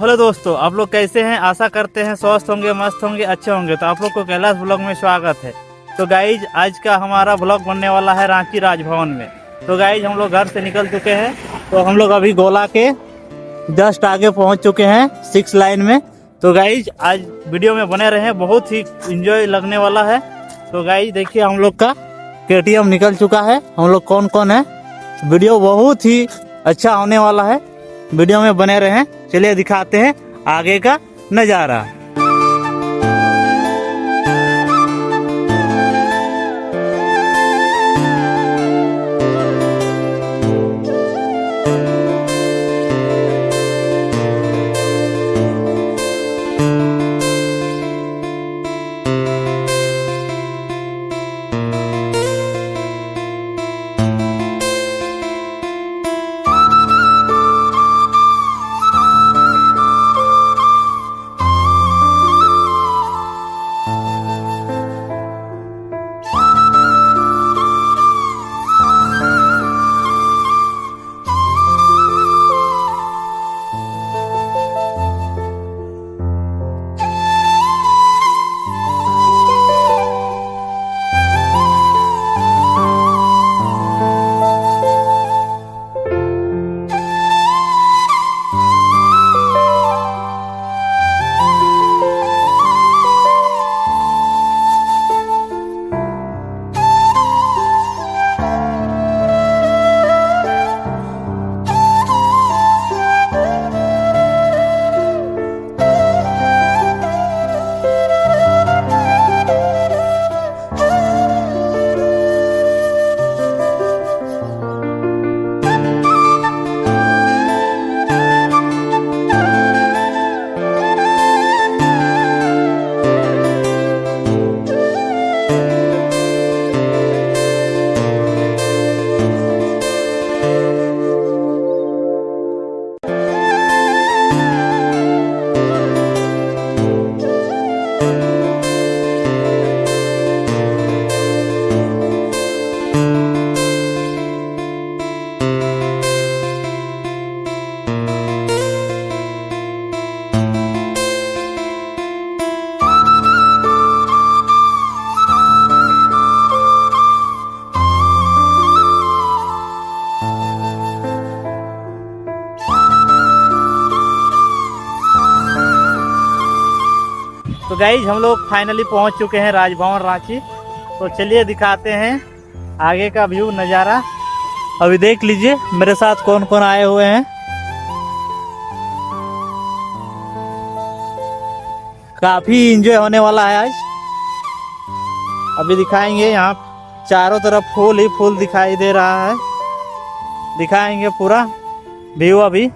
Hello दोस्तों, आप लोग कैसे हैं? आशा करते हैं स्वस्थ होंगे, मस्त होंगे, अच्छे होंगे। तो आप लोग को कैलाश ब्लॉग में स्वागत है। तो गाइज आज का हमारा ब्लॉग बनने वाला है रांची राजभवन में। तो गाइज हम लोग घर से निकल चुके हैं। तो हम लोग अभी गोला के जस्ट आगे पहुंच चुके हैं 6 लाइन में। तो गाइज आज वीडियो में बने रहे, बहुत ही इंजॉय लगने वाला है। तो गाइज देखिए हम लोग का KTM निकल चुका है। हम लोग कौन कौन है, वीडियो बहुत ही अच्छा होने वाला है। वीडियो में बने रहें। चलिए दिखाते हैं आगे का नज़ारा। तो गाइज हम लोग फाइनली पहुंच चुके हैं राजभवन रांची। तो चलिए दिखाते हैं आगे का व्यू नज़ारा। अभी देख लीजिए मेरे साथ कौन कौन आए हुए हैं। काफ़ी एंजॉय होने वाला है आज। अभी दिखाएंगे, यहाँ चारों तरफ फूल ही फूल दिखाई दे रहा है। दिखाएंगे पूरा व्यू। अभी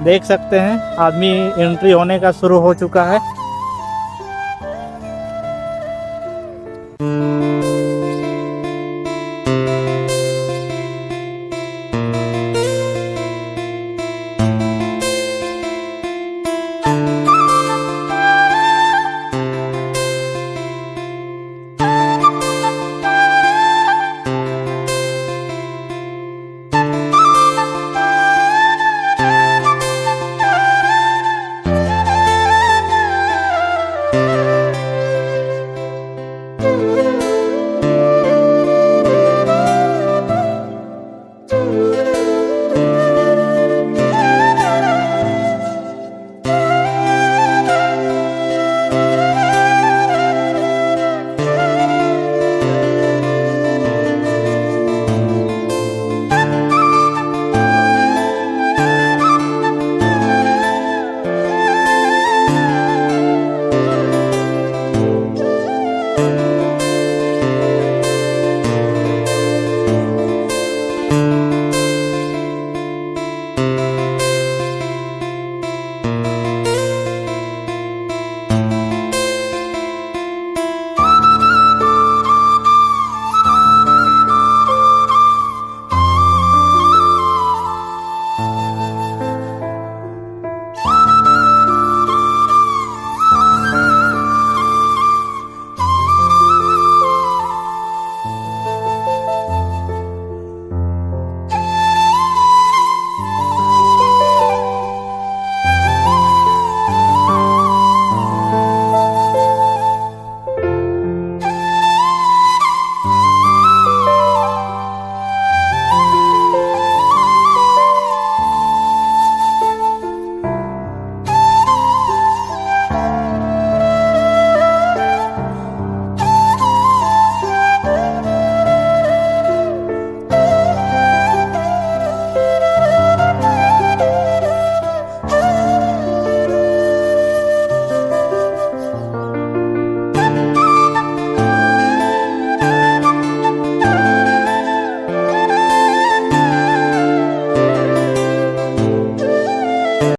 देख सकते हैं आदमी एंट्री होने का शुरू हो चुका है।